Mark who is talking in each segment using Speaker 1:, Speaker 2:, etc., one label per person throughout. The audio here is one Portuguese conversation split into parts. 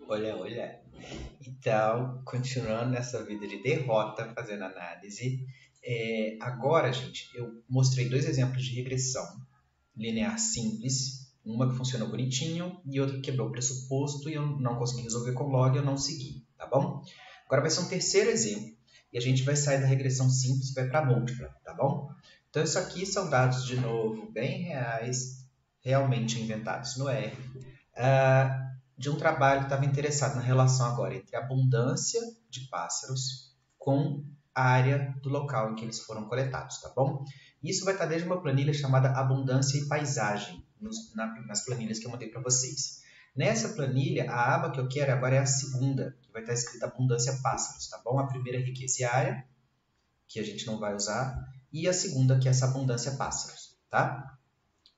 Speaker 1: Olha, olha. Então, continuando nessa vida de derrota, fazendo análise, agora, gente, eu mostrei dois exemplos de regressão linear simples, uma que funcionou bonitinho e outra que quebrou o pressuposto e eu não consegui resolver com log e eu não segui, tá bom? Agora vai ser um terceiro exemplo e a gente vai sair da regressão simples e vai para a múltipla, tá bom? Então, isso aqui são dados, de novo, bem reais, realmente inventados no R, de um trabalho que estava interessado na relação agora entre a abundância de pássaros com a área do local em que eles foram coletados, tá bom? Isso vai estar desde uma planilha chamada Abundância e Paisagem, nas planilhas que eu mandei para vocês. Nessa planilha, a aba que eu quero agora é a segunda, que vai estar escrita Abundância Pássaros, tá bom? A primeira é riqueza e área, que a gente não vai usar, e a segunda que é essa Abundância Pássaros, tá?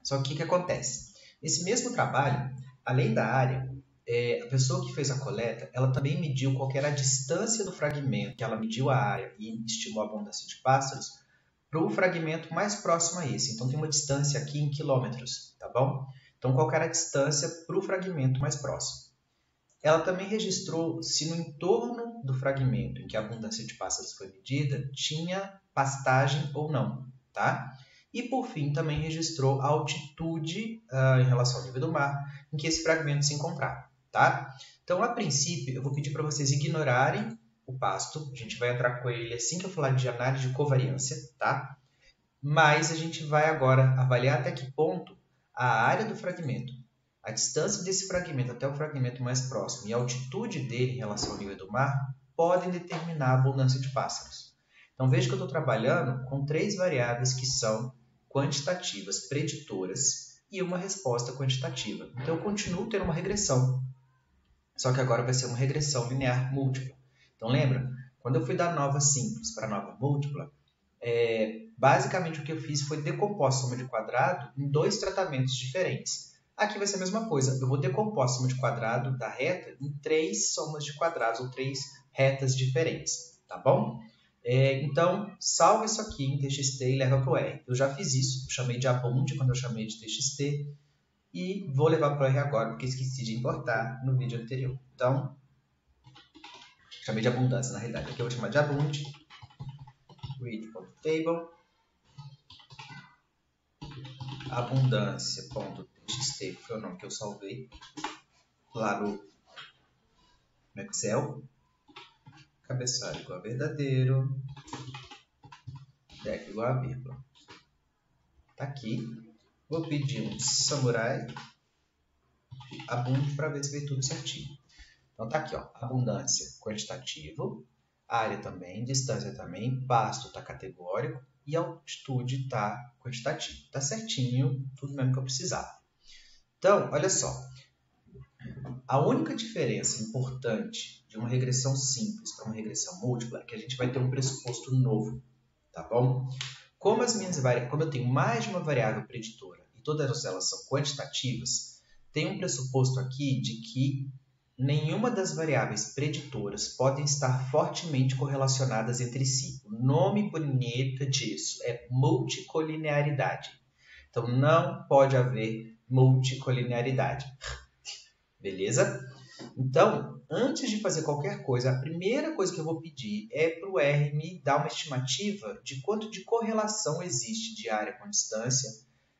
Speaker 1: Só que o que acontece? Nesse mesmo trabalho, além da área, a pessoa que fez a coleta, ela também mediu qual era a distância do fragmento, que ela mediu a área e estimou a abundância de pássaros, para o fragmento mais próximo a esse. Então tem uma distância aqui em quilômetros, tá bom? Então qual era a distância para o fragmento mais próximo? Ela também registrou se no entorno do fragmento em que a abundância de pássaros foi medida tinha pastagem ou não, tá? E por fim também registrou a altitude em relação ao nível do mar em que esse fragmento se encontrava, tá? Então, a princípio, eu vou pedir para vocês ignorarem o pasto. A gente vai entrar com ele assim que eu falar de análise de covariância, tá? Mas a gente vai agora avaliar até que ponto a área do fragmento, a distância desse fragmento até o fragmento mais próximo e a altitude dele em relação ao nível do mar podem determinar a abundância de pássaros. Então veja que eu estou trabalhando com três variáveis que são quantitativas preditoras e uma resposta quantitativa. Então eu continuo tendo uma regressão, só que agora vai ser uma regressão linear múltipla. Então lembra, quando eu fui da nova simples para a nova múltipla, basicamente o que eu fiz foi decompor a soma de quadrado em dois tratamentos diferentes. Aqui vai ser a mesma coisa, eu vou decompor a soma de quadrado da reta em três somas de quadrados ou três retas diferentes, tá bom? Então, salva isso aqui em txt e leva para o R. Eu já fiz isso, eu chamei de abund quando eu chamei de txt e vou levar para o R agora porque esqueci de importar no vídeo anterior. Então, chamei de abundância na realidade. Aqui eu vou chamar de abund, read.table, abundância.txt, que foi o nome que eu salvei lá no Excel. Cabeçalho igual a verdadeiro, deck igual a vírgula. Tá aqui. Vou pedir um samurai abund para ver se veio tudo certinho. Então tá aqui, ó, abundância quantitativo, área também, distância também, pasto tá categórico e altitude tá quantitativo. Tá certinho, tudo mesmo que eu precisava. Então, olha só, a única diferença importante de uma regressão simples para uma regressão múltipla é que a gente vai ter um pressuposto novo, tá bom? Como eu tenho mais de uma variável preditora e todas elas são quantitativas, tem um pressuposto aqui de que nenhuma das variáveis preditoras podem estar fortemente correlacionadas entre si. O nome bonito disso é multicolinearidade. Então, não pode haver multicolinearidade. Beleza? Então, antes de fazer qualquer coisa, a primeira coisa que eu vou pedir é para o R me dar uma estimativa de quanto de correlação existe de área com distância,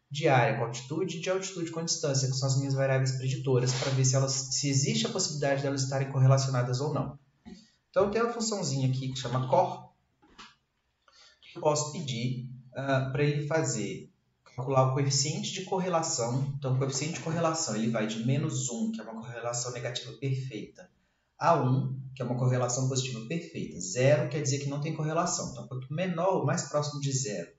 Speaker 1: de área com altitude e de altitude com distância, que são as minhas variáveis preditoras, para ver se existe a possibilidade de elas estarem correlacionadas ou não. Então, eu tenho uma funçãozinha aqui que chama cor, que eu posso pedir para ele calcular o coeficiente de correlação. Então, o coeficiente de correlação ele vai de menos 1, que é uma correlação negativa perfeita, a 1, que é uma correlação positiva perfeita. 0 quer dizer que não tem correlação. Então, quanto menor ou mais próximo de 0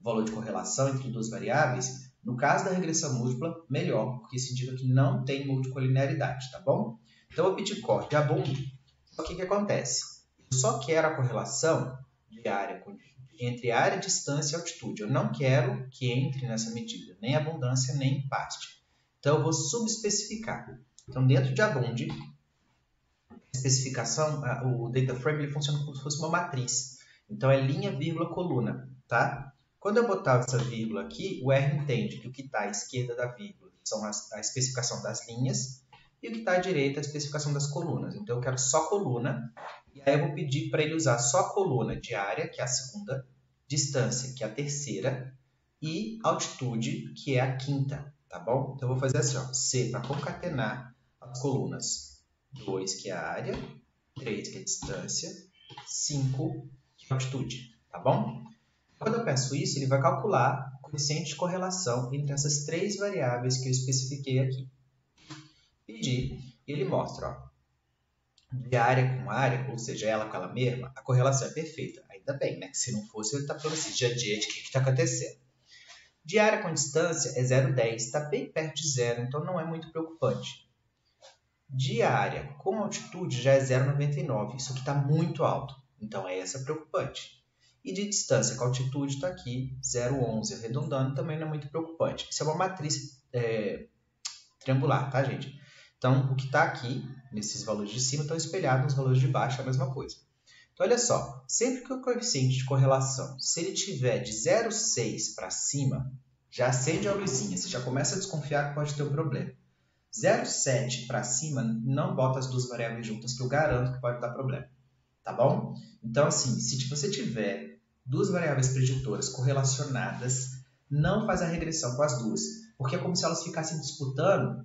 Speaker 1: o valor de correlação entre duas variáveis, no caso da regressão múltipla, melhor, porque isso indica que não tem multicolinearidade, tá bom? Então, eu pedi cor de abund. Só que o que acontece? Eu só quero a correlação de área entre área, distância e altitude. Eu não quero que entre nessa medida nem abundância nem paste. Então, eu vou subespecificar. Então, dentro de abund, a especificação, o data frame ele funciona como se fosse uma matriz. Então, é linha, vírgula, coluna, tá? Quando eu botar essa vírgula aqui, o R entende que o que está à esquerda da vírgula são a especificação das linhas e o que está à direita é a especificação das colunas. Então, eu quero só coluna, e aí eu vou pedir para ele usar só a coluna de área, que é a segunda, distância, que é a terceira, e altitude, que é a quinta, tá bom? Então, eu vou fazer assim, ó, C para concatenar as colunas 2, que é a área, 3, que é a distância, 5, que é a altitude, tá bom? Quando eu peço isso, ele vai calcular o coeficiente de correlação entre essas 3 variáveis que eu especifiquei aqui. Pedir, e ele mostra, ó, de área com área, ou seja, ela com ela mesma, a correlação é perfeita. Ainda bem, né? Que se não fosse, ele está para você dia a dia de o que está acontecendo. De área com distância é 0,10, está bem perto de zero, então não é muito preocupante. De área com altitude já é 0,99, isso aqui está muito alto, então é essa preocupante. E de distância com altitude está aqui, 0,11, arredondando, também não é muito preocupante. Isso é uma matriz triangular, tá, gente? Então, o que está aqui, nesses valores de cima, estão espelhados nos valores de baixo, é a mesma coisa. Então, olha só, sempre que o coeficiente de correlação, se ele tiver de 0,6 para cima, já acende a luzinha, você já começa a desconfiar que pode ter um problema. 0,7 para cima, não bota as duas variáveis juntas, que eu garanto que pode dar problema, tá bom? Então, assim, se você tiver duas variáveis preditoras correlacionadas, não faz a regressão com as duas, porque é como se elas ficassem disputando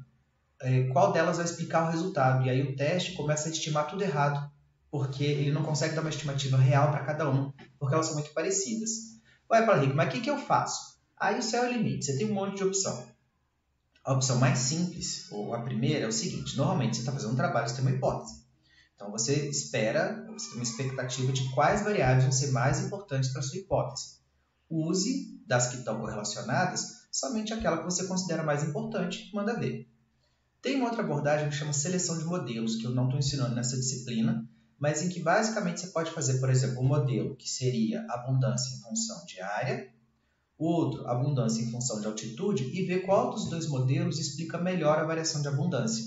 Speaker 1: qual delas vai explicar o resultado, e aí o teste começa a estimar tudo errado, porque ele não consegue dar uma estimativa real para cada um, porque elas são muito parecidas. Ué, Paulo Henrique, mas o que eu faço? Aí o céu é o limite, você tem um monte de opção. A opção mais simples, ou a primeira, é o seguinte: normalmente você está fazendo um trabalho, você tem uma hipótese. Então você espera, você tem uma expectativa de quais variáveis vão ser mais importantes para a sua hipótese. Use, das que estão correlacionadas, somente aquela que você considera mais importante e manda ver. Tem uma outra abordagem que chama seleção de modelos, que eu não estou ensinando nessa disciplina, mas em que basicamente você pode fazer, por exemplo, um modelo que seria abundância em função de área, outro, abundância em função de altitude, e ver qual dos dois modelos explica melhor a variação de abundância.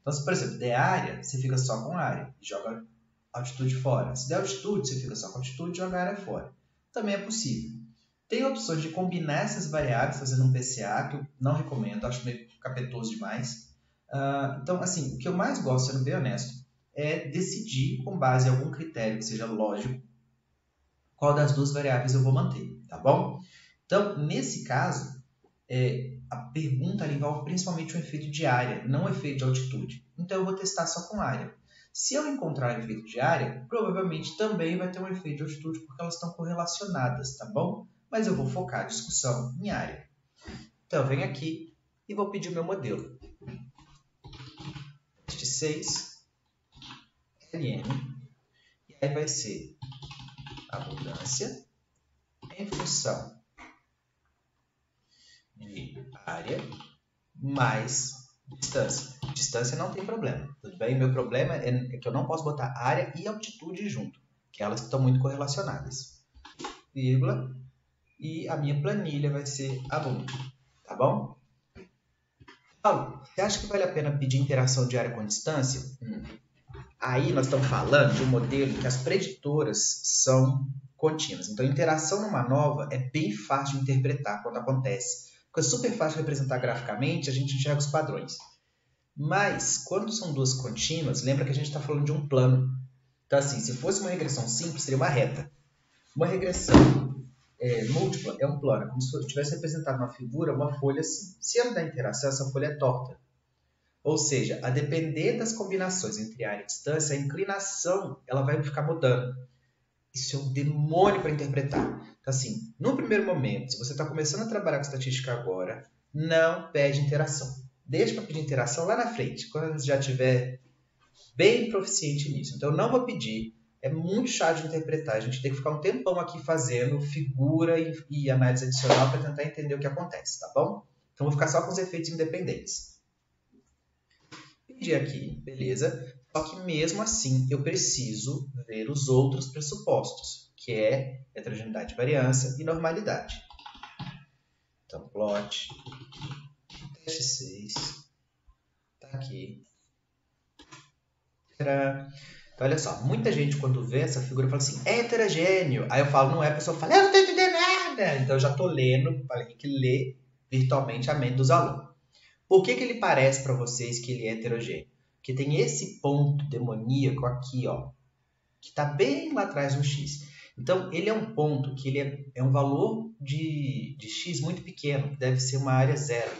Speaker 1: Então, se, por exemplo, der área, você fica só com área e joga altitude fora. Se der altitude, você fica só com altitude e joga área fora. Também é possível. Tem opções de combinar essas variáveis fazendo um PCA, que eu não recomendo, acho meio capetoso demais. Então, assim, o que eu mais gosto, sendo bem honesto, é decidir com base em algum critério que seja lógico qual das duas variáveis eu vou manter, tá bom? Então, nesse caso, a pergunta envolve principalmente o efeito de área, não o efeito de altitude. Então, eu vou testar só com área. Se eu encontrar o efeito de área, provavelmente também vai ter um efeito de altitude, porque elas estão correlacionadas, tá bom? Mas eu vou focar a discussão em área. Então, eu venho aqui e vou pedir o meu modelo. Teste 6, LN, e aí vai ser abundância em função de área mais distância. Distância não tem problema, tudo bem? Meu problema é que eu não posso botar área e altitude junto, que elas estão muito correlacionadas. Vírgula, e a minha planilha vai ser abundância, tá bom? Paulo, você acha que vale a pena pedir interação de área com distância? Aí nós estamos falando de um modelo em que as preditoras são contínuas. Então, interação numa nova é bem fácil de interpretar quando acontece. Porque é super fácil de representar graficamente, a gente enxerga os padrões. Mas, quando são duas contínuas, lembra que a gente está falando de um plano. Então, assim, se fosse uma regressão simples, seria uma reta. Uma regressão múltipla é um plano, como se tivesse representado uma figura, uma folha assim. Se ela dá interação, essa folha é torta. Ou seja, a depender das combinações entre área e distância, a inclinação ela vai ficar mudando. Isso é um demônio para interpretar. Então, assim, no primeiro momento, se você está começando a trabalhar com estatística agora, não pede interação. Deixa para pedir interação lá na frente, quando você já estiver bem proficiente nisso. Então, eu não vou pedir. É muito chato de interpretar. A gente tem que ficar um tempão aqui fazendo figura e análise adicional para tentar entender o que acontece, tá bom? Então, vou ficar só com os efeitos independentes. Pedi aqui, beleza? Só que mesmo assim, eu preciso ver os outros pressupostos, que é heterogeneidade, variância e normalidade. Então, plot, teste 6, tá aqui. Então, olha só, muita gente quando vê essa figura fala assim, é heterogêneo. Aí eu falo, não é, a pessoa fala, eu não estou entendendo nada. Então eu já estou lendo, falei que ler virtualmente a mente dos alunos. Por que ele parece para vocês que ele é heterogêneo? Porque tem esse ponto demoníaco aqui, ó, que está bem lá atrás no x. Então, ele é um ponto que ele é um valor de x muito pequeno, que deve ser uma área zero,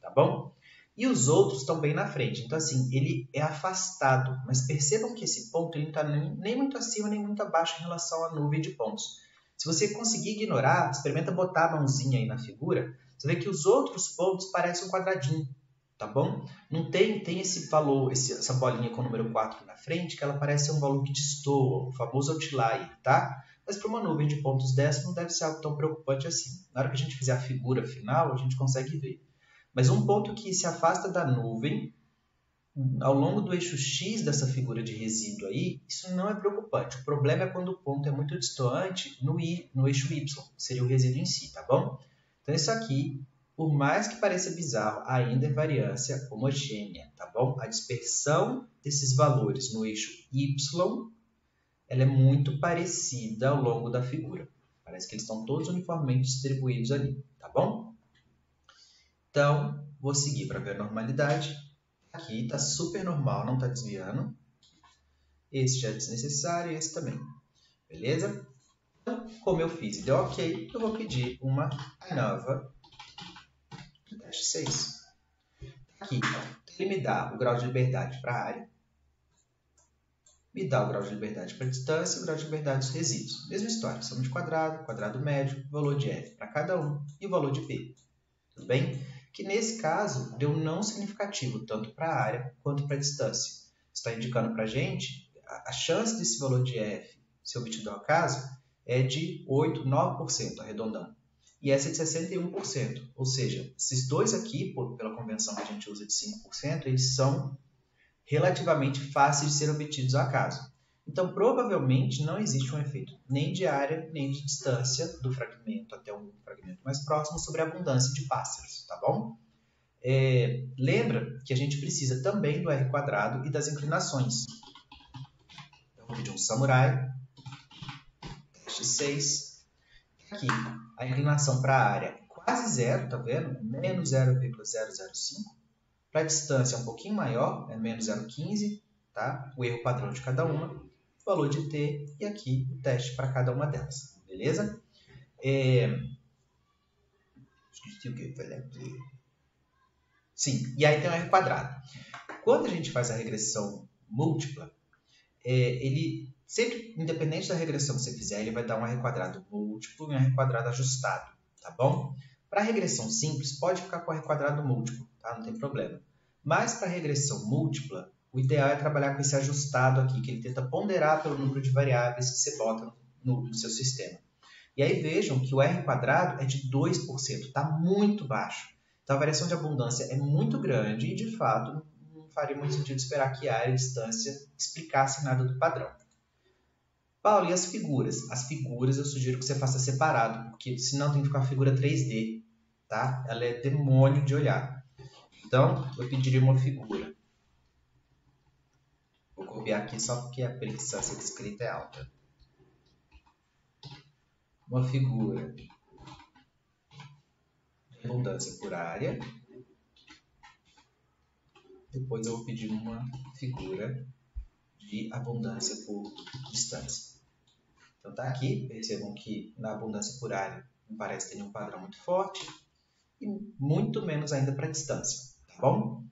Speaker 1: tá bom? E os outros estão bem na frente. Então, assim, ele é afastado. Mas percebam que esse ponto ele não está nem muito acima, nem muito abaixo em relação à nuvem de pontos. Se você conseguir ignorar, experimenta botar a mãozinha aí na figura, você vê que os outros pontos parecem um quadradinho, tá bom? Não tem esse valor, essa bolinha com o número 4 na frente, que ela parece um valor que destoa, o famoso outlier, tá? Mas para uma nuvem de pontos dessa não deve ser algo tão preocupante assim. Na hora que a gente fizer a figura final, a gente consegue ver. Mas um ponto que se afasta da nuvem, ao longo do eixo X dessa figura de resíduo aí, isso não é preocupante. O problema é quando o ponto é muito distante no eixo Y, que seria o resíduo em si, tá bom? Então isso aqui, por mais que pareça bizarro, ainda é variância homogênea, tá bom? A dispersão desses valores no eixo Y, ela é muito parecida ao longo da figura. Parece que eles estão todos uniformemente distribuídos ali, tá bom? Então, vou seguir para ver a normalidade. Aqui está super normal, não está desviando. Esse já é desnecessário e esse também. Beleza? Então, como eu fiz e deu ok, eu vou pedir uma nova teste 6. Aqui, ele me dá o grau de liberdade para a área, me dá o grau de liberdade para a distância e o grau de liberdade dos resíduos. Mesma história, soma de quadrado, quadrado médio, valor de f para cada um e o valor de p. Tudo bem? Que nesse caso deu não significativo, tanto para a área quanto para a distância. Está indicando para a gente a chance desse valor de f ser obtido ao acaso é de 8, 9%, arredondando. E essa é de 61%. Ou seja, esses dois aqui, pela convenção que a gente usa de 5%, eles são relativamente fáceis de ser obtidos ao acaso. Então, provavelmente, não existe um efeito nem de área, nem de distância do fragmento até um fragmento mais próximo sobre a abundância de pássaros, tá bom? Lembra que a gente precisa também do R² e das inclinações. Então, vou pedir um samurai, teste 6. Aqui, a inclinação para a área é quase zero, tá vendo? Menos 0,005. Para a distância é um pouquinho maior, é menos 0,15, tá? O erro padrão de cada uma, o valor de t e aqui o teste para cada uma delas, beleza? Esqueci o que eu falei aqui. Sim, e aí tem o R². Quando a gente faz a regressão múltipla, ele sempre, independente da regressão que você fizer, ele vai dar um R² múltiplo e um R² ajustado, tá bom? Para regressão simples, pode ficar com R² múltiplo, tá? Não tem problema. Mas para regressão múltipla, o ideal é trabalhar com esse ajustado aqui, que ele tenta ponderar pelo número de variáveis que você bota no seu sistema. E aí vejam que o R² é de 2%, está muito baixo. Então a variação de abundância é muito grande e, de fato, não faria muito sentido esperar que a área e a distância explicassem nada do padrão. Paulo, e as figuras? As figuras eu sugiro que você faça separado, porque senão tem que ficar a figura 3D, tá? Ela é demônio de olhar. Então, eu pediria uma figura. Vou copiar aqui só porque a preguiça de escrita é alta. Uma figura de abundância por área. Depois eu vou pedir uma figura de abundância por distância. Então tá aqui, percebam que na abundância por área não parece ter nenhum padrão muito forte e muito menos ainda para distância, tá bom?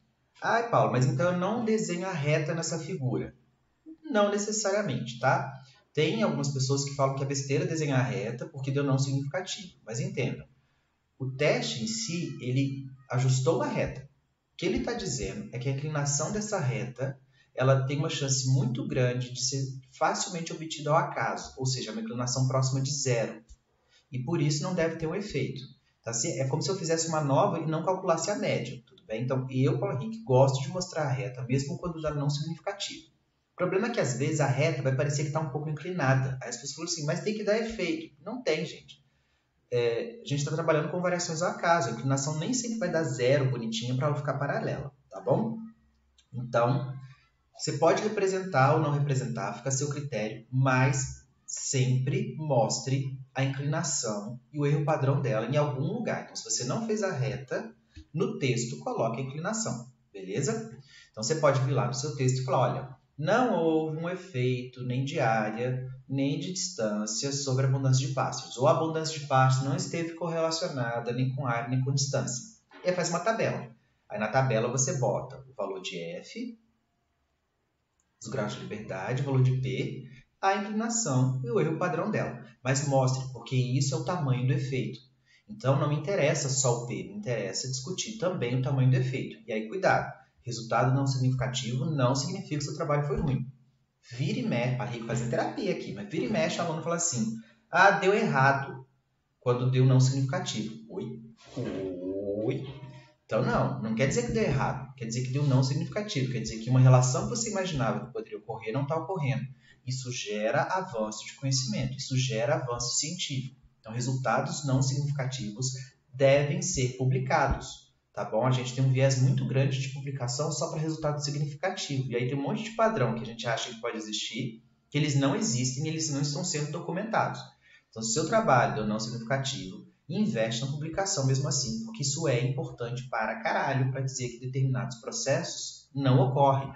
Speaker 1: Ai, Paulo, mas então eu não desenho a reta nessa figura. Não necessariamente, tá? Tem algumas pessoas que falam que é besteira desenhar a reta porque deu não significativo, mas entendam. O teste em si, ele ajustou a reta. O que ele está dizendo é que a inclinação dessa reta ela tem uma chance muito grande de ser facilmente obtida ao acaso, ou seja, uma inclinação próxima de zero. E por isso não deve ter um efeito. Tá? É como se eu fizesse uma nova e não calculasse a média, tudo bem? Então, eu, Paulo Henrique, gosto de mostrar a reta, mesmo quando dá não significativo. O problema é que, às vezes, a reta vai parecer que está um pouco inclinada. Aí as pessoas falam assim, mas tem que dar efeito. Não tem, gente. A gente está trabalhando com variações ao acaso. A inclinação nem sempre vai dar zero bonitinha para ela ficar paralela, tá bom? Então, você pode representar ou não representar, fica a seu critério, mas sempre mostre a inclinação e o erro padrão dela em algum lugar. Então, se você não fez a reta, No texto, coloque a inclinação, beleza? Então, você pode vir lá no seu texto e falar, olha, não houve um efeito nem de área, nem de distância sobre a abundância de pássaros. Ou a abundância de pássaros não esteve correlacionada nem com área, nem com distância. E aí faz uma tabela. Aí na tabela você bota o valor de F, os graus de liberdade, o valor de P, a inclinação e o erro padrão dela. Mas mostre, porque isso é o tamanho do efeito. Então não me interessa só o P, me interessa discutir também o tamanho do efeito. E aí cuidado, resultado não significativo não significa que o seu trabalho foi ruim. Vira e mexe, para fazer terapia aqui, mas vira e mexe, o aluno fala assim, ah, deu errado, quando deu não significativo. Oi? Então, não quer dizer que deu errado, quer dizer que deu não significativo, quer dizer que uma relação que você imaginava que poderia ocorrer não está ocorrendo. Isso gera avanço de conhecimento, isso gera avanço científico. Então, resultados não significativos devem ser publicados, tá bom? A gente tem um viés muito grande de publicação só para resultado significativo. E aí tem um monte de padrão que a gente acha que pode existir, que eles não existem, eles não estão sendo documentados. Então, se o seu trabalho deu não significativo, investe na publicação mesmo assim, porque isso é importante para caralho para dizer que determinados processos não ocorrem,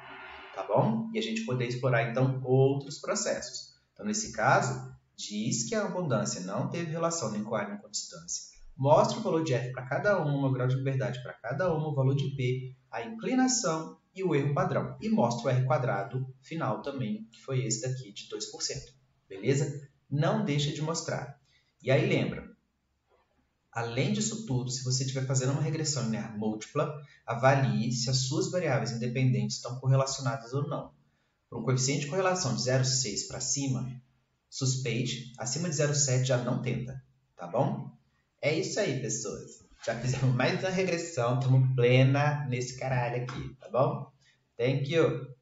Speaker 1: tá bom? E a gente poder explorar, então, outros processos. Então, nesse caso, diz que a abundância não teve relação nem com área nem com distância. Mostra o valor de F para cada uma, o grau de liberdade para cada uma, o valor de P, a inclinação e o erro padrão. E mostra o R quadrado final também, que foi esse daqui de 2%. Beleza? Não deixa de mostrar. E aí lembra, além disso tudo, se você estiver fazendo uma regressão linear múltipla, avalie se as suas variáveis independentes estão correlacionadas ou não. Por um coeficiente de correlação de 0,6 para cima, suspeite, acima de 0,7 já não tenta, tá bom? É isso aí, pessoas. Já fizemos mais uma regressão, estamos plena nesse caralho aqui, tá bom? Thank you!